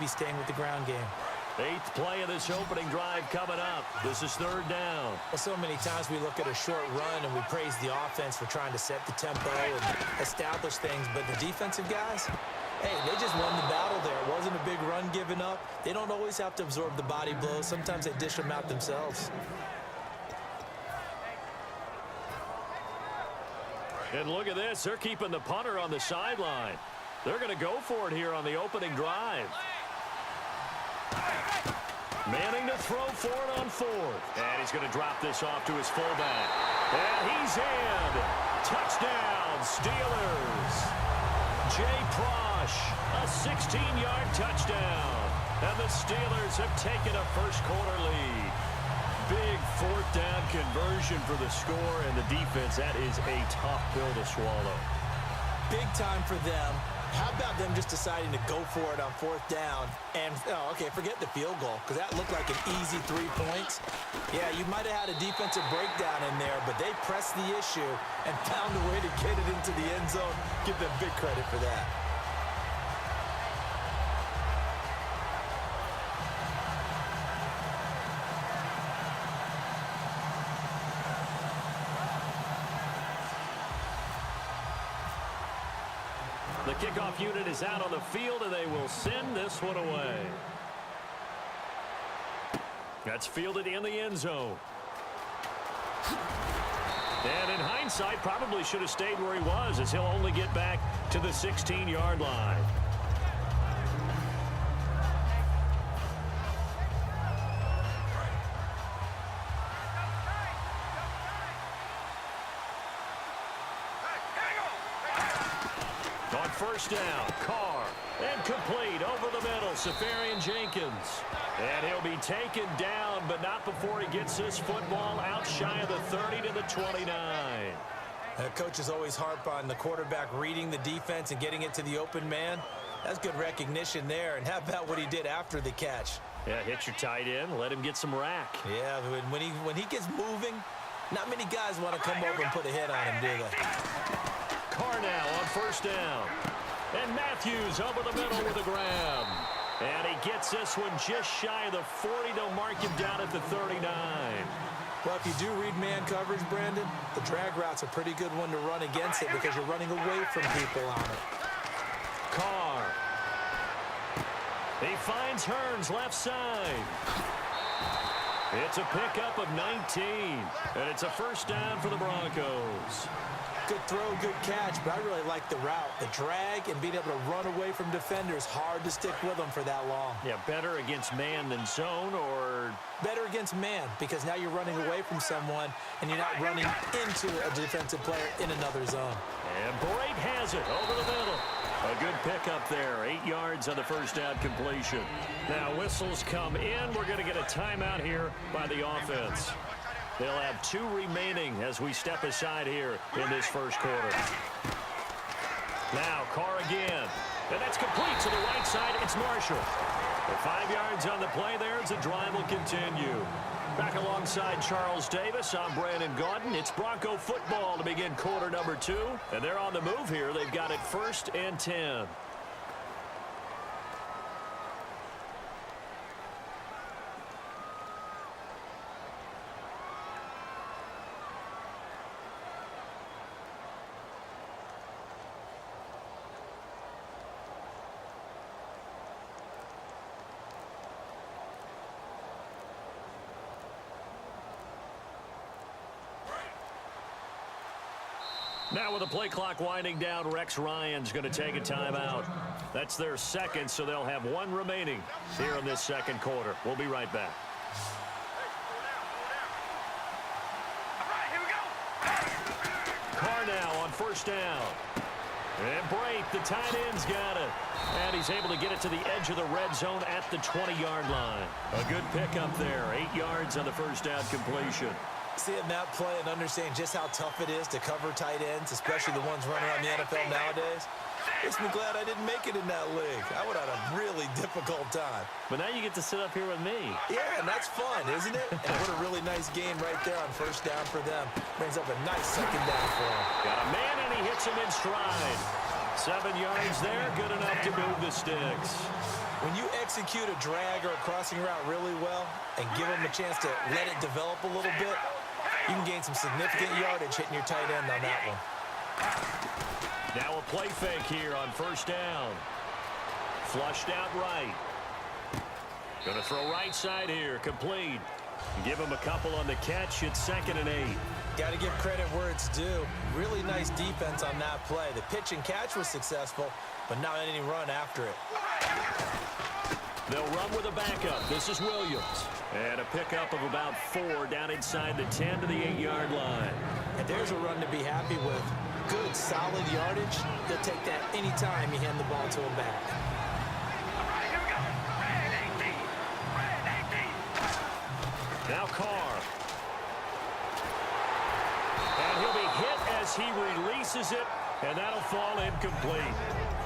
be staying with the ground game. 8th play of this opening drive coming up. This is 3rd down. Well, so many times we look at a short run and we praise the offense for trying to set the tempo and establish things, but the defensive guys, hey, they just won the battle there. It wasn't a big run given up. They don't always have to absorb the body blows. Sometimes they dish them out themselves. And look at this. They're keeping the punter on the sideline. They're going to go for it here on the opening drive. Manning to throw for it on 4th. And he's going to drop this off to his fullback. And he's in. Touchdown, Steelers. Jay Prosh, a 16-yard touchdown. And the Steelers have taken a first-quarter lead. Big 4th down conversion for the score, and the defense, that is a tough pill to swallow. Big time for them. How about them just deciding to go for it on 4th down? And, okay, forget the field goal, because that looked like an easy 3 points. Yeah, you might have had a defensive breakdown in there, but they pressed the issue and found a way to get it into the end zone. Give them big credit for that. The kickoff unit is out on the field, and they will send this one away. That's fielded in the end zone. And in hindsight, probably should have stayed where he was, as he'll only get back to the 16-yard line. On 1st down, Carr, and complete over the middle, Safarian Jenkins. And he'll be taken down, but not before he gets this football out shy of the 30 to the 29. Coaches always harp on the quarterback reading the defense and getting it to the open man. That's good recognition there. And how about what he did after the catch? Yeah, hit your tight end, let him get some rack. Yeah, when he gets moving, not many guys want to come over and put a hit on him, do they? Carr now on 1st down. And Matthews over the middle with a grab. And he gets this one just shy of the 40. They'll mark him down at the 39. Well, if you do read man coverage, Brandon, the drag route's a pretty good one to run against it because you're running away from people on it. Carr. He finds Hearns left side. It's a pickup of 19. And it's a 1st down for the Broncos. Good throw, good catch, but I really like the route. The drag and being able to run away from defenders, hard to stick with them for that long. Yeah, better against man than zone, or? Better against man, because now you're running away from someone and you're not running into a defensive player in another zone. And Brate has it over the middle. A good pickup there, 8 yards on the 1st down completion. Now whistles come in. We're going to get a timeout here by the offense. They'll have 2 remaining as we step aside here in this 1st quarter. Now Carr again. And that's complete to the right side. It's Marshall. The 5 yards on the play there as the drive will continue. Back alongside Charles Davis, I'm Brandon Gaudin. It's Bronco football to begin quarter number 2. And they're on the move here. They've got it 1st and 10. Now with the play clock winding down, Rex Ryan's going to take a timeout. That's their 2nd, so they'll have 1 remaining here in this 2nd quarter. We'll be right back. Carr now on 1st down. And Brate, the tight end's got it. And he's able to get it to the edge of the red zone at the 20-yard line. A good pickup there, 8 yards on the 1st down completion. Seeing that play and understanding just how tough it is to cover tight ends, especially the ones running around the NFL nowadays, makes me glad I didn't make it in that league. I would have had a really difficult time. But now you get to sit up here with me. Yeah, and that's fun, isn't it? And what a really nice game right there on 1st down for them. Brings up a nice 2nd down for them. Got a man, and he hits him in stride. 7 yards there, good enough to move the sticks. When you execute a drag or a crossing route really well and give them a chance to let it develop a little bit, you can gain some significant yardage hitting your tight end on that one. Now a play fake here on first down. Flushed out right. Going to throw right side here, complete. Give him a couple on the catch. It's 2nd and 8. Got to give credit where it's due. Really nice defense on that play. The pitch and catch was successful, but not any run after it. They'll run with a backup. This is Williams. And a pickup of about 4 down inside the 10 to the 8-yard line. And there's a run to be happy with. Good, solid yardage. He'll take that anytime you hand the ball to him back. Now Carr. And he'll be hit as he releases it, and that'll fall incomplete.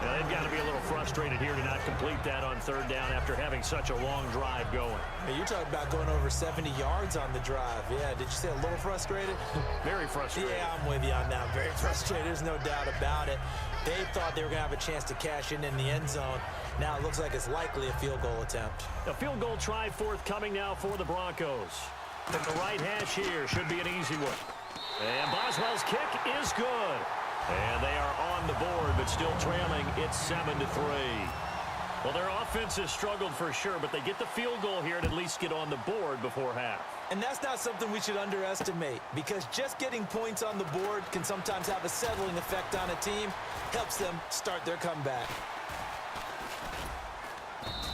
Now, they've got to be a little frustrated here to not complete that on 3rd down after having such a long drive going. Hey, you're talking about going over 70 yards on the drive. Yeah, did you say a little frustrated? Very frustrated. Yeah, I'm with you on that. Very frustrated. There's no doubt about it. They thought they were going to have a chance to cash in the end zone. Now it looks like it's likely a field goal attempt. A field goal try forthcoming now for the Broncos. From the right hash here, should be an easy one. And Boswell's kick is good. And they are on the board, but still trailing. It's 7-3. Well, their offense has struggled for sure, but they get the field goal here and at least get on the board before half. And that's not something we should underestimate, because just getting points on the board can sometimes have a settling effect on a team. Helps them start their comeback.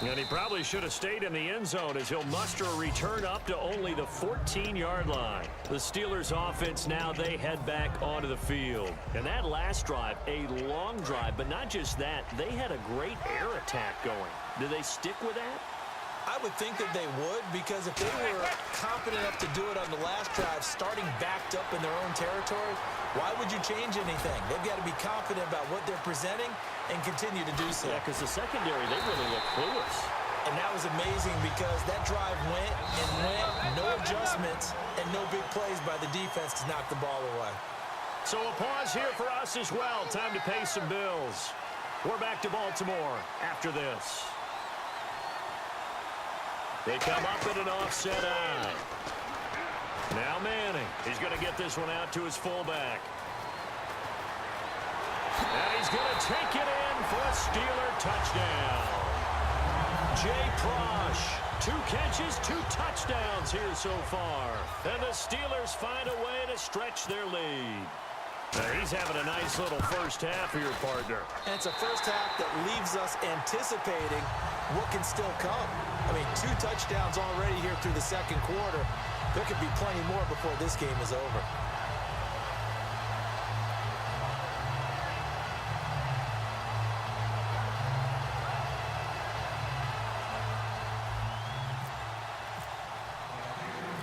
And he probably should have stayed in the end zone as he'll muster a return up to only the 14-yard line. The Steelers offense now, they head back onto the field. And that last drive, a long drive, but not just that, they had a great air attack going. Do they stick with that? I would think that they would, because if they were confident enough to do it on the last drive, starting backed up in their own territory, why would you change anything? They've got to be confident about what they're presenting and continue to do so. Yeah, because the secondary, they really look clueless. And that was amazing because that drive went and went, no adjustments, and no big plays by the defense to knock the ball away. So a pause here for us as well. Time to pay some bills. We're back to Baltimore after this. They come up in an offset eye. Now Manning. He's going to get this one out to his fullback. And he's going to take it in for a Steeler touchdown. Jay Prosh, 2 catches, 2 touchdowns here so far. And the Steelers find a way to stretch their lead. Now he's having a nice little first half here, partner. And it's a first half that leaves us anticipating what can still come. I mean, 2 touchdowns already here through the second quarter. There could be plenty more before this game is over.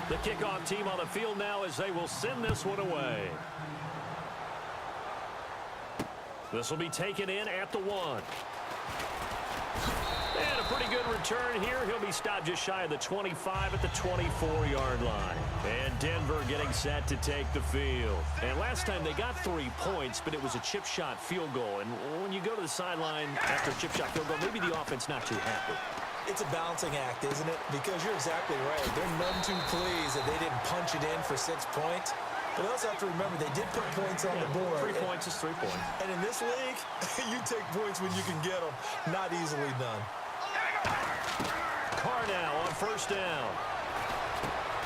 The kickoff team on the field now as they will send this one away. This will be taken in at the 1. And a pretty good return here. He'll be stopped just shy of the 25 at the 24-yard line. And Denver getting set to take the field. And last time they got 3 points, but it was a chip shot field goal. And when you go to the sideline after a chip shot field goal, maybe the offense not too happy. It's a balancing act, isn't it? Because you're exactly right. They're none too pleased that they didn't punch it in for 6 points. But also have to remember, they did put points on the board. 3 points is 3 points. And in this league, you take points when you can get them. Not easily done. Carr now on first down.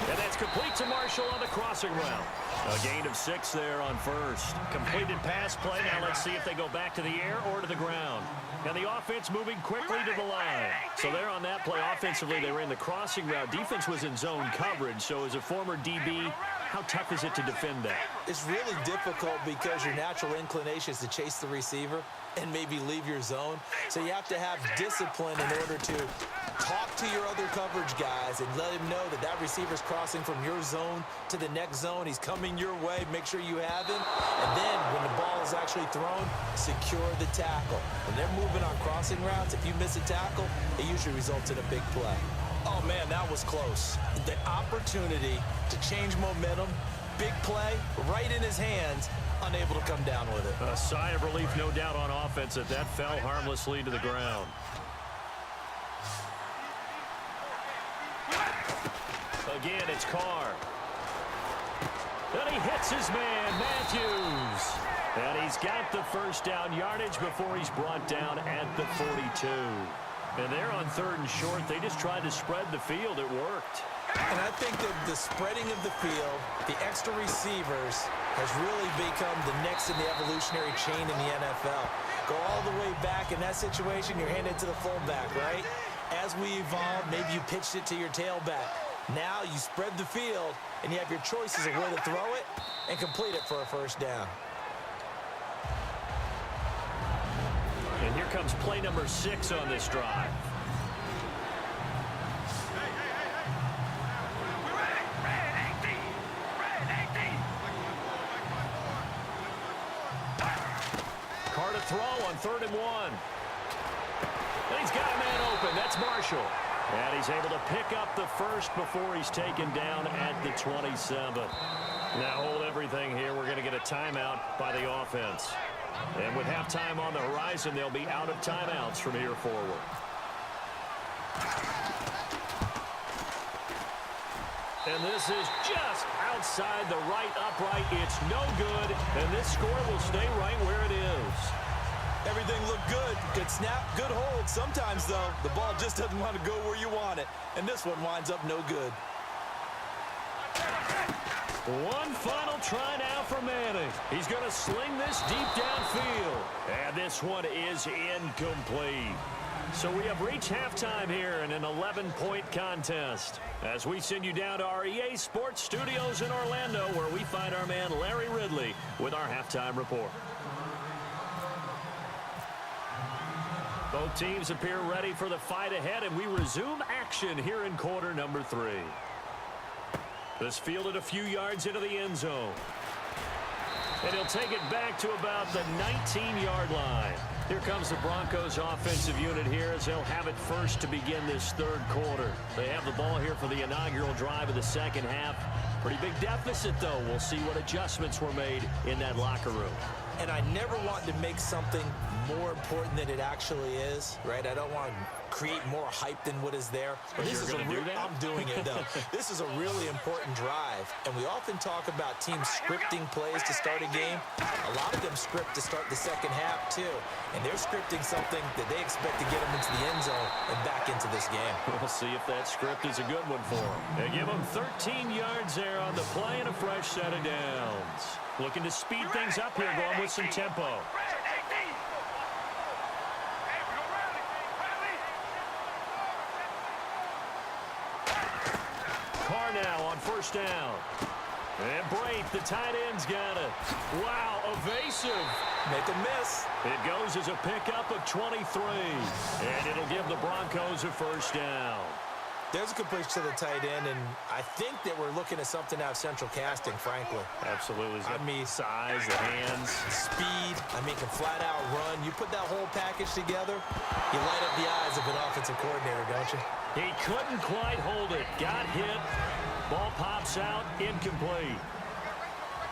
And that's complete to Marshall on the crossing route. A gain of 6 there on first. Completed pass play. Now let's see if they go back to the air or to the ground. And the offense moving quickly to the line. So there on that play, offensively, they ran the crossing route. Defense was in zone coverage. So as a former DB, how tough is it to defend that? It's really difficult because your natural inclination is to chase the receiver and maybe leave your zone. So you have to have discipline in order to talk to your other coverage guys and let him know that that receiver's crossing from your zone to the next zone. He's coming your way. Make sure you have him. And then when the ball is actually thrown, secure the tackle. When they're moving on crossing routes, if you miss a tackle, it usually results in a big play. Oh, man, that was close. The opportunity to change momentum big play right in his hands, unable to come down with it. A sigh of relief, no doubt, on offense that fell harmlessly to the ground. Again, it's Carr. And he hits his man, Matthews. And he's got the first down yardage before he's brought down at the 42. And they're on 3rd and short. They just tried to spread the field. It worked. And I think that the spreading of the field, the extra receivers, has really become the next in the evolutionary chain in the NFL. Go all the way back in that situation, you're handed to the fullback, right? As we evolve, maybe you pitched it to your tailback. Now you spread the field, and you have your choices of where to throw it and complete it for a first down. And here comes play number 6 on this drive. Carr to throw on 3rd and 1. And he's got a man open. That's Marshall. And he's able to pick up the first before he's taken down at the 27. Now hold everything here. We're going to get a timeout by the offense. And with halftime on the horizon, they'll be out of timeouts from here forward. And this is just outside the right upright. It's no good, and this score will stay right where it is. Everything looked good. Good snap, good hold. Sometimes, though, the ball just doesn't want to go where you want it. And this one winds up no good. One final try now for Manning. He's going to sling this deep downfield. And this one is incomplete. So we have reached halftime here in an 11-point contest. As we send you down to our EA Sports Studios in Orlando, where we find our man Larry Ridley with our halftime report. Both teams appear ready for the fight ahead, and we resume action here in quarter number 3. This fielded a few yards into the end zone. And he'll take it back to about the 19-yard line. Here comes the Broncos offensive unit here as they'll have it first to begin this 3rd quarter. They have the ball here for the inaugural drive of the second half. Pretty big deficit, though. We'll see what adjustments were made in that locker room. And I never want to make something more important than it actually is, right? I don't want to create more hype than what is there. But this is a real, I'm doing it, though. This is a really important drive. And we often talk about teams scripting plays to start a game. A lot of them script to start the second half, too. And they're scripting something that they expect to get them into the end zone and back into this game. We'll see if that script is a good one for them. They give them 13 yards there on the play and a fresh set of downs. Looking to speed things up here, going with some tempo. Carr now on first down. And Brate, the tight end's got it. Wow, evasive. Make a miss. It goes as a pickup of 23. And it'll give the Broncos a first down. There's a completion to the tight end, and I think that we're looking at something out of central casting, frankly. Absolutely. I mean, size, the hands. Speed, can flat out run. You put that whole package together, you light up the eyes of an offensive coordinator, don't you? He couldn't quite hold it. Got hit. Ball pops out, incomplete.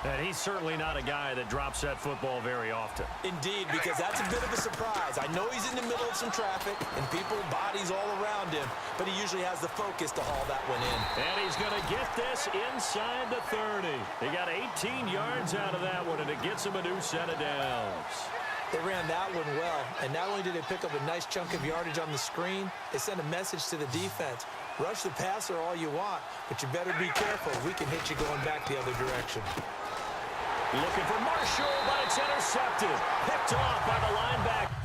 And he's certainly not a guy that drops that football very often. Indeed, because that's a bit of a surprise. I know he's in the middle of some traffic and people, bodies all around him, but he usually has the focus to haul that one in. And he's going to get this inside the 30. He got 18 yards out of that one, and it gets him a new set of downs. They ran that one well, and not only did they pick up a nice chunk of yardage on the screen, they sent a message to the defense. Rush the passer all you want, but you better be careful. We can hit you going back the other direction. Looking for Marshall, but it's intercepted. Picked off by the linebacker.